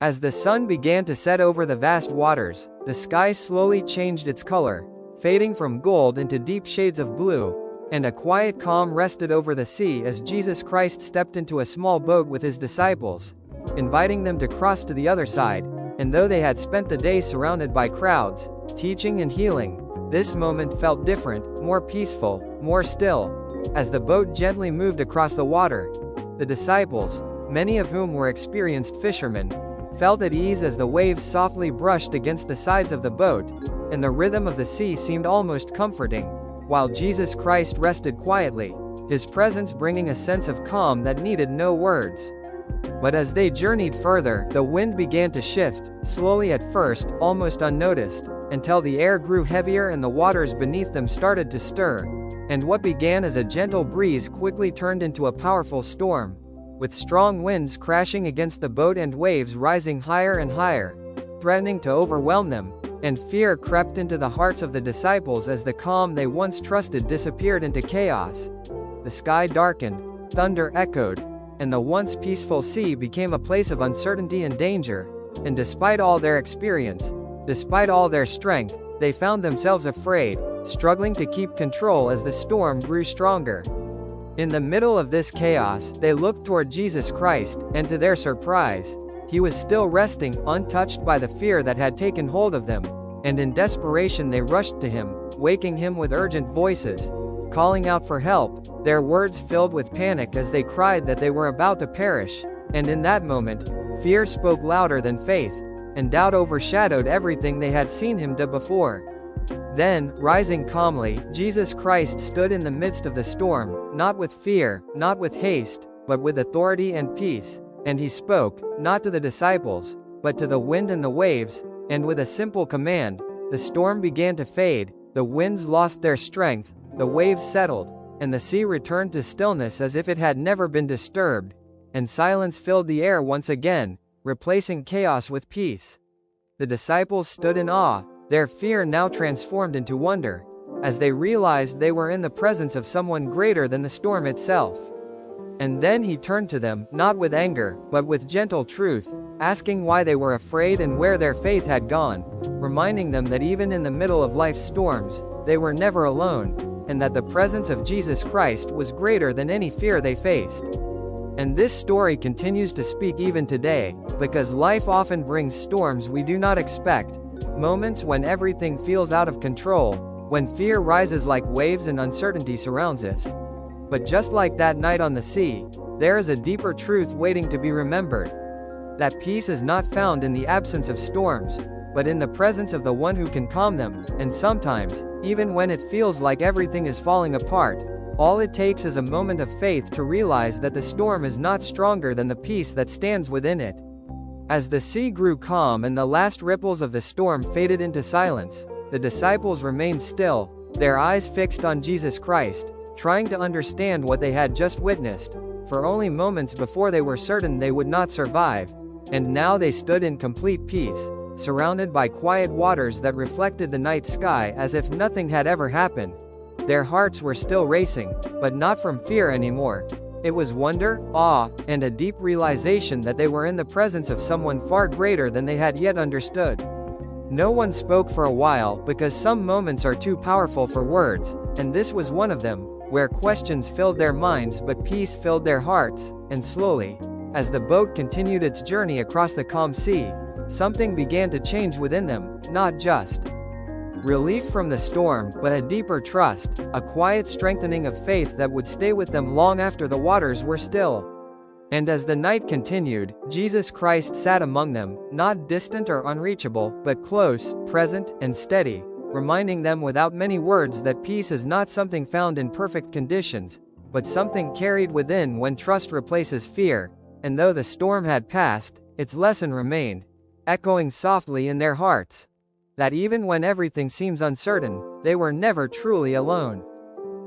As the sun began to set over the vast waters, the sky slowly changed its color, fading from gold into deep shades of blue, and a quiet calm rested over the sea as Jesus Christ stepped into a small boat with his disciples, inviting them to cross to the other side. And though they had spent the day surrounded by crowds, teaching and healing, this moment felt different, more peaceful, more still. As the boat gently moved across the water, the disciples, many of whom were experienced fishermen, felt at ease as the waves softly brushed against the sides of the boat, and the rhythm of the sea seemed almost comforting, while Jesus Christ rested quietly, his presence bringing a sense of calm that needed no words. But as they journeyed further, the wind began to shift, slowly at first, almost unnoticed, until the air grew heavier and the waters beneath them started to stir, and what began as a gentle breeze quickly turned into a powerful storm, with strong winds crashing against the boat and waves rising higher and higher, threatening to overwhelm them, and fear crept into the hearts of the disciples as the calm they once trusted disappeared into chaos. The sky darkened, thunder echoed, and the once peaceful sea became a place of uncertainty and danger, and despite all their experience, despite all their strength, they found themselves afraid, struggling to keep control as the storm grew stronger. In the middle of this chaos, they looked toward Jesus Christ, and to their surprise, he was still resting, untouched by the fear that had taken hold of them, and in desperation they rushed to him, waking him with urgent voices, calling out for help, their words filled with panic as they cried that they were about to perish, and in that moment, fear spoke louder than faith, and doubt overshadowed everything they had seen him do before. Then, rising calmly, Jesus Christ stood in the midst of the storm, not with fear, not with haste, but with authority and peace, and he spoke, not to the disciples, but to the wind and the waves, and with a simple command, the storm began to fade, the winds lost their strength, the waves settled, and the sea returned to stillness as if it had never been disturbed, and silence filled the air once again, replacing chaos with peace. The disciples stood in awe, their fear now transformed into wonder, as they realized they were in the presence of someone greater than the storm itself. And then he turned to them, not with anger, but with gentle truth, asking why they were afraid and where their faith had gone, reminding them that even in the middle of life's storms, they were never alone, and that the presence of Jesus Christ was greater than any fear they faced. And this story continues to speak even today, because life often brings storms we do not expect, moments when everything feels out of control, when fear rises like waves and uncertainty surrounds us. But just like that night on the sea, there is a deeper truth waiting to be remembered. That peace is not found in the absence of storms, but in the presence of the one who can calm them, and sometimes, even when it feels like everything is falling apart, all it takes is a moment of faith to realize that the storm is not stronger than the peace that stands within it. As the sea grew calm and the last ripples of the storm faded into silence, the disciples remained still, their eyes fixed on Jesus Christ, trying to understand what they had just witnessed, for only moments before they were certain they would not survive, and now they stood in complete peace, surrounded by quiet waters that reflected the night sky as if nothing had ever happened. Their hearts were still racing, but not from fear anymore. It was wonder, awe, and a deep realization that they were in the presence of someone far greater than they had yet understood. No one spoke for a while because some moments are too powerful for words, and this was one of them, where questions filled their minds but peace filled their hearts, and slowly, as the boat continued its journey across the calm sea, something began to change within them, not just relief from the storm, but a deeper trust, a quiet strengthening of faith that would stay with them long after the waters were still. And as the night continued, Jesus Christ sat among them, not distant or unreachable, but close, present, and steady, reminding them without many words that peace is not something found in perfect conditions, but something carried within when trust replaces fear, and though the storm had passed, its lesson remained, echoing softly in their hearts. That even when everything seems uncertain, they were never truly alone.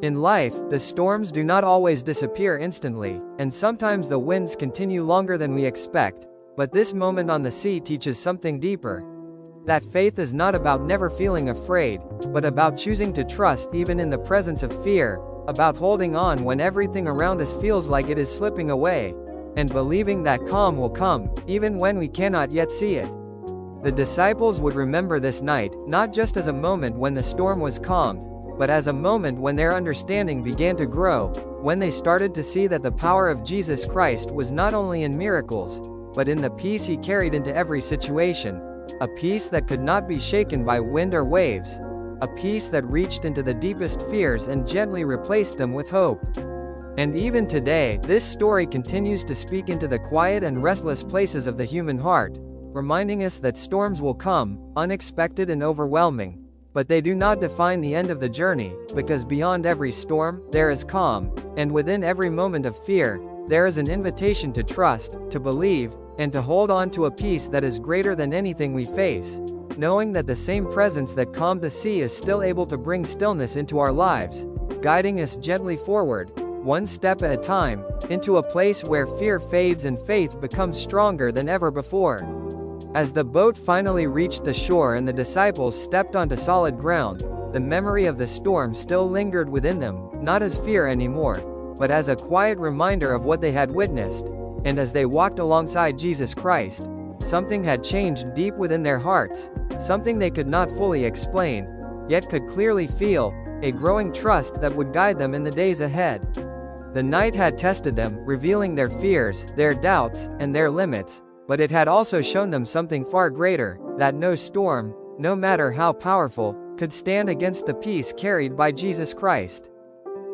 In life, the storms do not always disappear instantly, and sometimes the winds continue longer than we expect, but this moment on the sea teaches something deeper. That faith is not about never feeling afraid, but about choosing to trust even in the presence of fear, about holding on when everything around us feels like it is slipping away, and believing that calm will come, even when we cannot yet see it. The disciples would remember this night, not just as a moment when the storm was calmed, but as a moment when their understanding began to grow, when they started to see that the power of Jesus Christ was not only in miracles, but in the peace he carried into every situation, a peace that could not be shaken by wind or waves, a peace that reached into the deepest fears and gently replaced them with hope. And even today, this story continues to speak into the quiet and restless places of the human heart, reminding us that storms will come, unexpected and overwhelming, but they do not define the end of the journey, because beyond every storm, there is calm, and within every moment of fear, there is an invitation to trust, to believe, and to hold on to a peace that is greater than anything we face, knowing that the same presence that calmed the sea is still able to bring stillness into our lives, guiding us gently forward, one step at a time, into a place where fear fades and faith becomes stronger than ever before. As the boat finally reached the shore and the disciples stepped onto solid ground, the memory of the storm still lingered within them, not as fear anymore, but as a quiet reminder of what they had witnessed. And as they walked alongside Jesus Christ, something had changed deep within their hearts, something they could not fully explain, yet could clearly feel, a growing trust that would guide them in the days ahead. The night had tested them, revealing their fears, their doubts, and their limits, but it had also shown them something far greater, that no storm, no matter how powerful, could stand against the peace carried by Jesus Christ.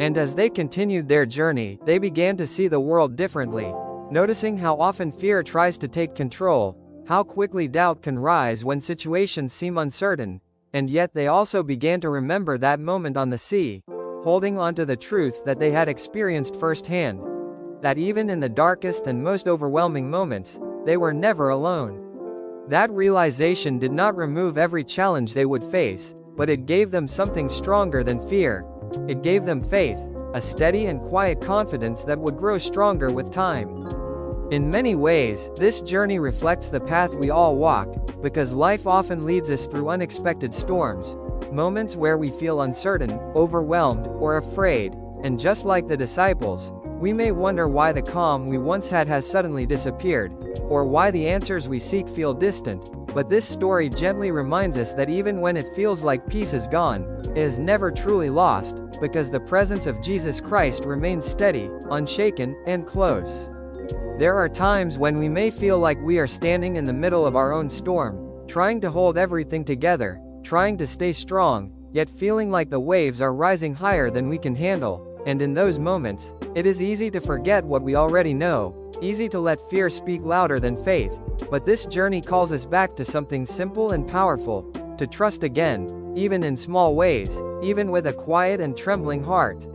And as they continued their journey, they began to see the world differently, noticing how often fear tries to take control, how quickly doubt can rise when situations seem uncertain, and yet they also began to remember that moment on the sea, holding on to the truth that they had experienced firsthand, that even in the darkest and most overwhelming moments, they were never alone. That realization did not remove every challenge they would face, but it gave them something stronger than fear. It gave them faith, a steady and quiet confidence that would grow stronger with time. In many ways, this journey reflects the path we all walk, because life often leads us through unexpected storms, moments where we feel uncertain, overwhelmed, or afraid, and just like the disciples, we may wonder why the calm we once had has suddenly disappeared, or why the answers we seek feel distant, but this story gently reminds us that even when it feels like peace is gone, it is never truly lost, because the presence of Jesus Christ remains steady, unshaken, and close. There are times when we may feel like we are standing in the middle of our own storm, trying to hold everything together, trying to stay strong, yet feeling like the waves are rising higher than we can handle, and in those moments, it is easy to forget what we already know, easy to let fear speak louder than faith, but this journey calls us back to something simple and powerful, to trust again, even in small ways, even with a quiet and trembling heart.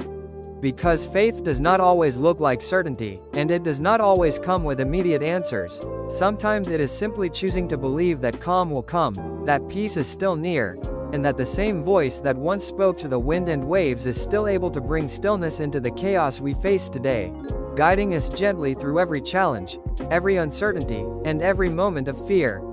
Because faith does not always look like certainty, and it does not always come with immediate answers. Sometimes it is simply choosing to believe that calm will come, that peace is still near, and that the same voice that once spoke to the wind and waves is still able to bring stillness into the chaos we face today, guiding us gently through every challenge, every uncertainty, and every moment of fear.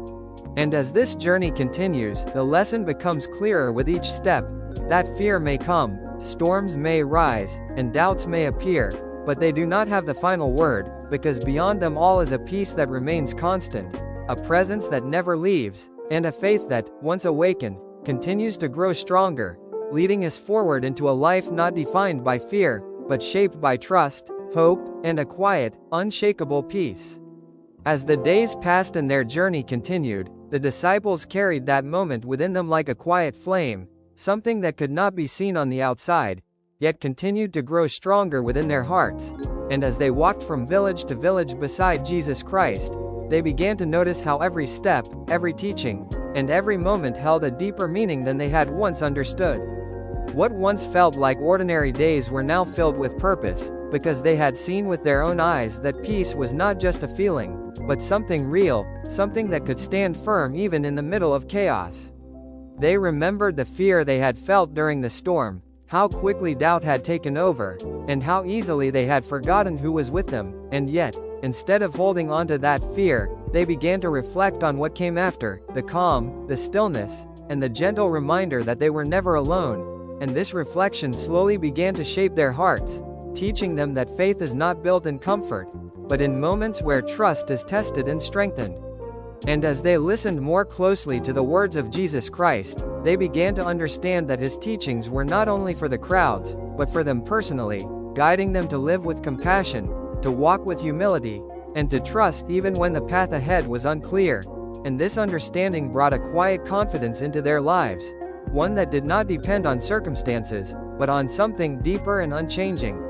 And as this journey continues, the lesson becomes clearer with each step, that fear may come, storms may rise, and doubts may appear, but they do not have the final word, because beyond them all is a peace that remains constant, a presence that never leaves, and a faith that, once awakened, continues to grow stronger, leading us forward into a life not defined by fear, but shaped by trust, hope, and a quiet, unshakable peace. As the days passed and their journey continued, the disciples carried that moment within them like a quiet flame, something that could not be seen on the outside, yet continued to grow stronger within their hearts. And as they walked from village to village beside Jesus Christ, they began to notice how every step, every teaching, and every moment held a deeper meaning than they had once understood. What once felt like ordinary days were now filled with purpose, because they had seen with their own eyes that peace was not just a feeling, but something real, something that could stand firm even in the middle of chaos. They remembered the fear they had felt during the storm, how quickly doubt had taken over, and how easily they had forgotten who was with them, and yet, instead of holding on to that fear, they began to reflect on what came after, the calm, the stillness, and the gentle reminder that they were never alone, and this reflection slowly began to shape their hearts, teaching them that faith is not built in comfort, but in moments where trust is tested and strengthened. And as they listened more closely to the words of Jesus Christ, they began to understand that his teachings were not only for the crowds, but for them personally, guiding them to live with compassion, to walk with humility, and to trust even when the path ahead was unclear. And this understanding brought a quiet confidence into their lives, one that did not depend on circumstances, but on something deeper and unchanging.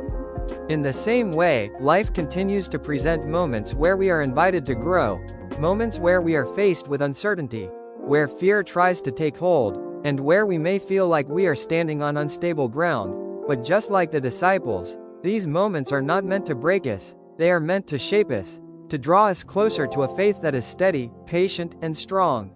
In the same way, life continues to present moments where we are invited to grow, moments where we are faced with uncertainty, where fear tries to take hold, and where we may feel like we are standing on unstable ground. But just like the disciples, these moments are not meant to break us, they are meant to shape us, to draw us closer to a faith that is steady, patient, and strong.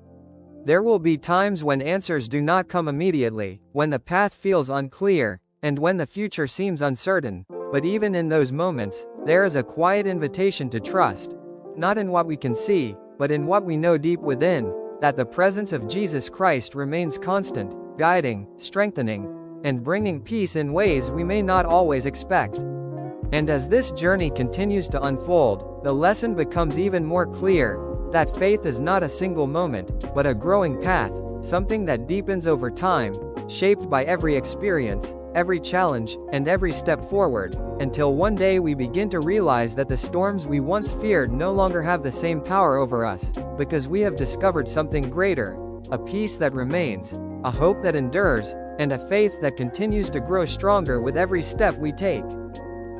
There will be times when answers do not come immediately, when the path feels unclear, and when the future seems uncertain, but even in those moments, there is a quiet invitation to trust, not in what we can see, but in what we know deep within, that the presence of Jesus Christ remains constant, guiding, strengthening, and bringing peace in ways we may not always expect. And as this journey continues to unfold, the lesson becomes even more clear, that faith is not a single moment, but a growing path, something that deepens over time, shaped by every experience, every challenge, and every step forward, until one day we begin to realize that the storms we once feared no longer have the same power over us, because we have discovered something greater, a peace that remains, a hope that endures, and a faith that continues to grow stronger with every step we take.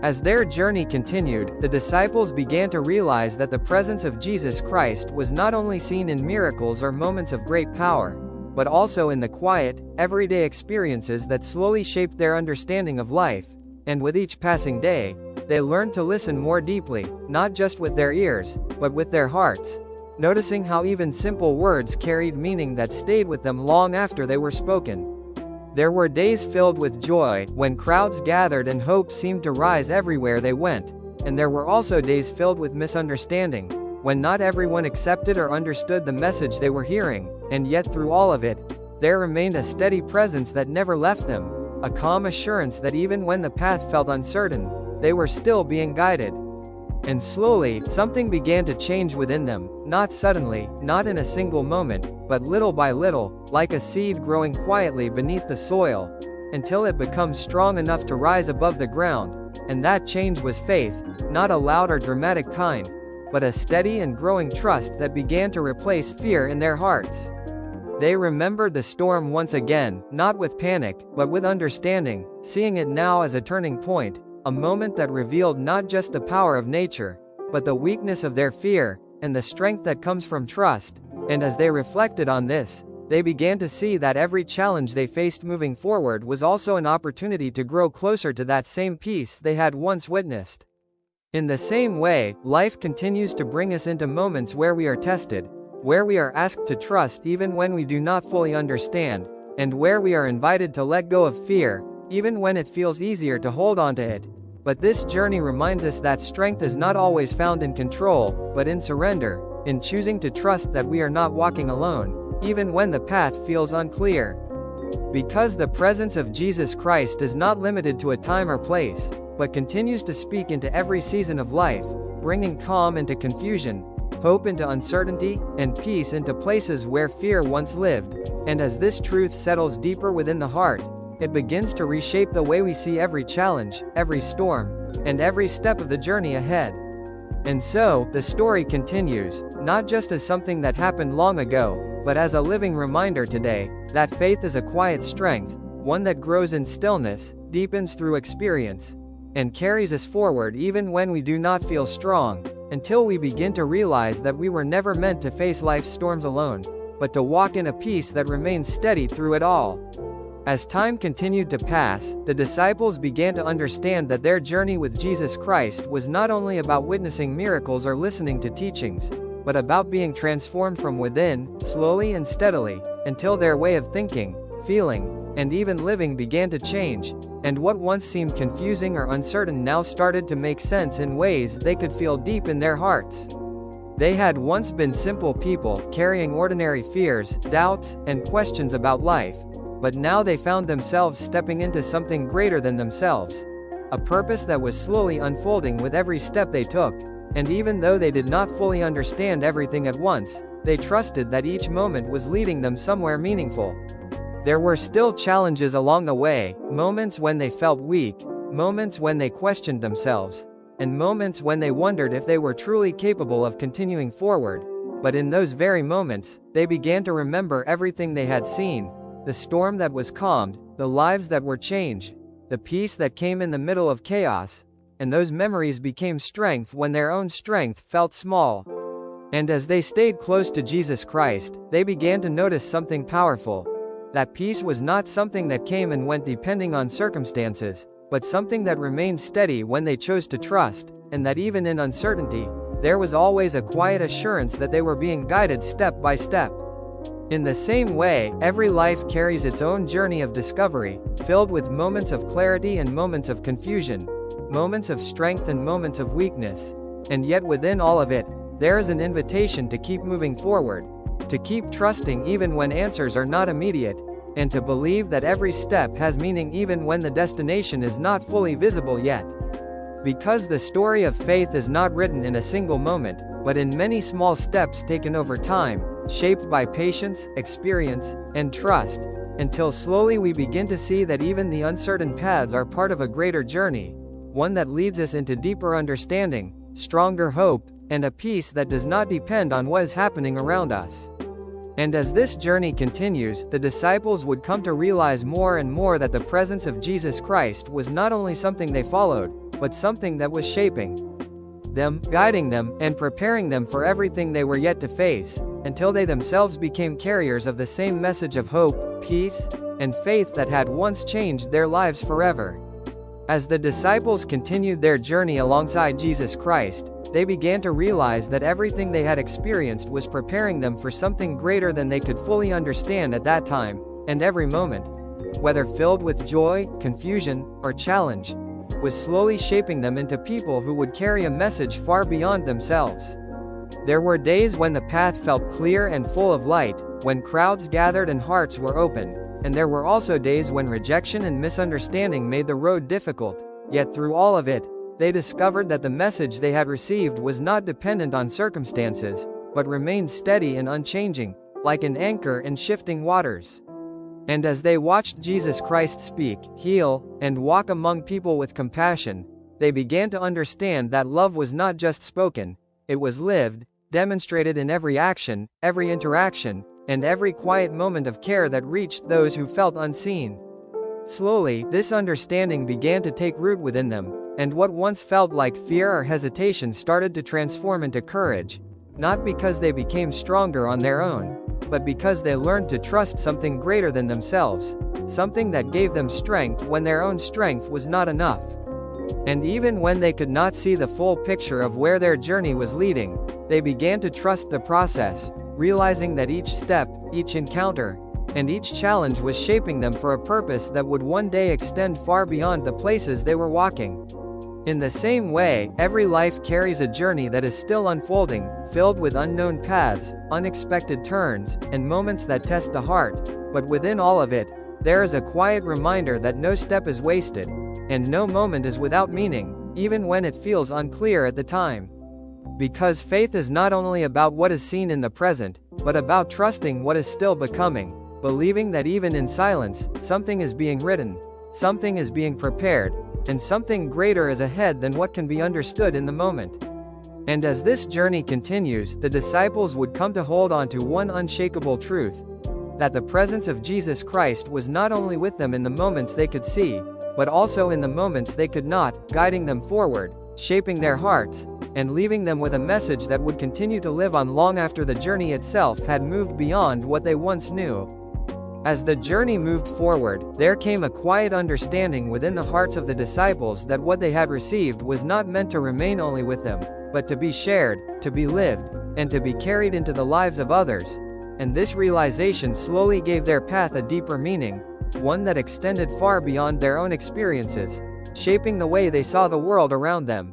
As their journey continued, the disciples began to realize that the presence of Jesus Christ was not only seen in miracles or moments of great power, but also in the quiet, everyday experiences that slowly shaped their understanding of life. And with each passing day, they learned to listen more deeply, not just with their ears, but with their hearts, noticing how even simple words carried meaning that stayed with them long after they were spoken. There were days filled with joy, when crowds gathered and hope seemed to rise everywhere they went, and there were also days filled with misunderstanding, when not everyone accepted or understood the message they were hearing, and yet through all of it, there remained a steady presence that never left them, a calm assurance that even when the path felt uncertain, they were still being guided. And slowly, something began to change within them, not suddenly, not in a single moment, but little by little, like a seed growing quietly beneath the soil, until it becomes strong enough to rise above the ground. And that change was faith, not a loud or dramatic kind, but a steady and growing trust that began to replace fear in their hearts. They remembered the storm once again, not with panic, but with understanding, seeing it now as a turning point, a moment that revealed not just the power of nature, but the weakness of their fear, and the strength that comes from trust. And as they reflected on this, they began to see that every challenge they faced moving forward was also an opportunity to grow closer to that same peace they had once witnessed. In the same way, life continues to bring us into moments where we are tested, where we are asked to trust even when we do not fully understand, and where we are invited to let go of fear, even when it feels easier to hold on to it. But this journey reminds us that strength is not always found in control, but in surrender, in choosing to trust that we are not walking alone, even when the path feels unclear. Because the presence of Jesus Christ is not limited to a time or place, but continues to speak into every season of life, bringing calm into confusion, hope into uncertainty, and peace into places where fear once lived. And as this truth settles deeper within the heart, it begins to reshape the way we see every challenge, every storm, and every step of the journey ahead. And so, the story continues, not just as something that happened long ago, but as a living reminder today, that faith is a quiet strength, one that grows in stillness, deepens through experience, and carries us forward even when we do not feel strong, until we begin to realize that we were never meant to face life's storms alone, but to walk in a peace that remains steady through it all. As time continued to pass, the disciples began to understand that their journey with Jesus Christ was not only about witnessing miracles or listening to teachings, but about being transformed from within, slowly and steadily, until their way of thinking, feeling, and even living began to change, and what once seemed confusing or uncertain now started to make sense in ways they could feel deep in their hearts. They had once been simple people, carrying ordinary fears, doubts, and questions about life. But now they found themselves stepping into something greater than themselves. A purpose that was slowly unfolding with every step they took. And even though they did not fully understand everything at once, they trusted that each moment was leading them somewhere meaningful. There were still challenges along the way, moments when they felt weak, moments when they questioned themselves, and moments when they wondered if they were truly capable of continuing forward. But in those very moments, they began to remember everything they had seen, the storm that was calmed, the lives that were changed, the peace that came in the middle of chaos, and those memories became strength when their own strength felt small. And as they stayed close to Jesus Christ, they began to notice something powerful. That peace was not something that came and went depending on circumstances, but something that remained steady when they chose to trust, and that even in uncertainty, there was always a quiet assurance that they were being guided step by step. In the same way, every life carries its own journey of discovery, filled with moments of clarity and moments of confusion, moments of strength and moments of weakness. And yet within all of it, there is an invitation to keep moving forward, to keep trusting even when answers are not immediate, and to believe that every step has meaning even when the destination is not fully visible yet. Because the story of faith is not written in a single moment, but in many small steps taken over time, shaped by patience, experience, and trust, until slowly we begin to see that even the uncertain paths are part of a greater journey, one that leads us into deeper understanding, stronger hope, and a peace that does not depend on what is happening around us. And as this journey continues, the disciples would come to realize more and more that the presence of Jesus Christ was not only something they followed, but something that was shaping them, guiding them, and preparing them for everything they were yet to face, until they themselves became carriers of the same message of hope, peace, and faith that had once changed their lives forever. As the disciples continued their journey alongside Jesus Christ, they began to realize that everything they had experienced was preparing them for something greater than they could fully understand at that time, and every moment, whether filled with joy, confusion, or challenge, was slowly shaping them into people who would carry a message far beyond themselves. There were days when the path felt clear and full of light, when crowds gathered and hearts were open, and there were also days when rejection and misunderstanding made the road difficult. Yet through all of it, they discovered that the message they had received was not dependent on circumstances, but remained steady and unchanging, like an anchor in shifting waters. And as they watched Jesus Christ speak, heal, and walk among people with compassion, they began to understand that love was not just spoken, it was lived, demonstrated in every action, every interaction, and every quiet moment of care that reached those who felt unseen. Slowly, this understanding began to take root within them, and what once felt like fear or hesitation started to transform into courage, not because they became stronger on their own, but because they learned to trust something greater than themselves, something that gave them strength when their own strength was not enough. And even when they could not see the full picture of where their journey was leading, they began to trust the process, realizing that each step, each encounter, and each challenge was shaping them for a purpose that would one day extend far beyond the places they were walking. In the same way, every life carries a journey that is still unfolding, filled with unknown paths, unexpected turns, and moments that test the heart, but within all of it, there is a quiet reminder that no step is wasted, and no moment is without meaning, even when it feels unclear at the time. Because faith is not only about what is seen in the present, but about trusting what is still becoming, believing that even in silence, something is being written, something is being prepared, and something greater is ahead than what can be understood in the moment. And as this journey continues, the disciples would come to hold on to one unshakable truth, that the presence of Jesus Christ was not only with them in the moments they could see, but also in the moments they could not, guiding them forward, shaping their hearts, and leaving them with a message that would continue to live on long after the journey itself had moved beyond what they once knew. As the journey moved forward, there came a quiet understanding within the hearts of the disciples that what they had received was not meant to remain only with them, but to be shared, to be lived, and to be carried into the lives of others. And this realization slowly gave their path a deeper meaning, one that extended far beyond their own experiences, shaping the way they saw the world around them.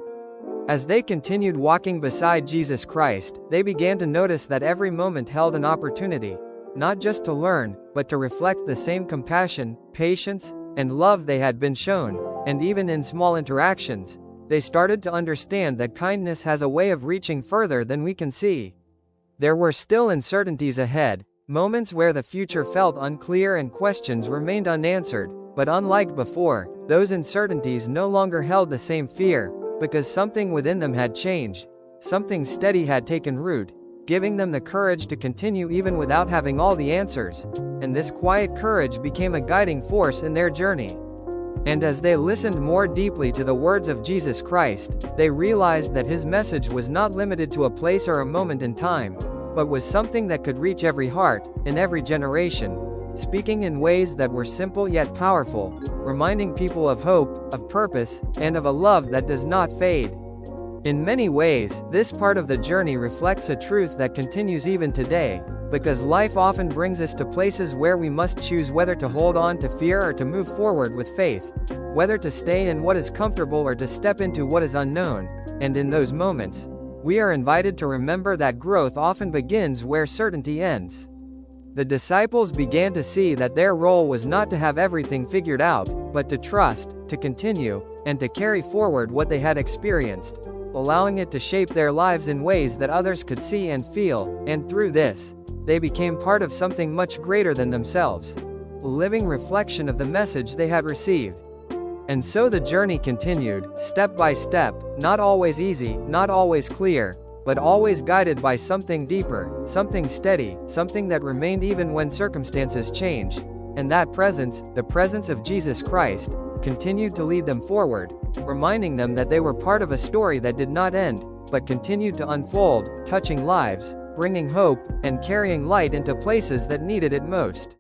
As they continued walking beside Jesus Christ, they began to notice that every moment held an opportunity, not just to learn, but to reflect the same compassion, patience, and love they had been shown, and even in small interactions, They started to understand that kindness has a way of reaching further than we can see. There were still uncertainties ahead, moments where the future felt unclear and questions remained unanswered, but unlike before, those uncertainties no longer held the same fear, because something within them had changed. Something steady had taken root, giving them the courage to continue even without having all the answers, and this quiet courage became a guiding force in their journey. And as they listened more deeply to the words of Jesus Christ, they realized that his message was not limited to a place or a moment in time, but was something that could reach every heart, in every generation, speaking in ways that were simple yet powerful, reminding people of hope, of purpose, and of a love that does not fade. In many ways, this part of the journey reflects a truth that continues even today, because life often brings us to places where we must choose whether to hold on to fear or to move forward with faith, whether to stay in what is comfortable or to step into what is unknown, and in those moments, we are invited to remember that growth often begins where certainty ends. The disciples began to see that their role was not to have everything figured out, but to trust, to continue, and to carry forward what they had experienced, allowing it to shape their lives in ways that others could see and feel, and through this, they became part of something much greater than themselves, a living reflection of the message they had received. And so the journey continued, step by step, not always easy, not always clear, but always guided by something deeper, something steady, something that remained even when circumstances changed, and that presence, the presence of Jesus Christ, continued to lead them forward, reminding them that they were part of a story that did not end, but continued to unfold, touching lives, bringing hope, and carrying light into places that needed it most.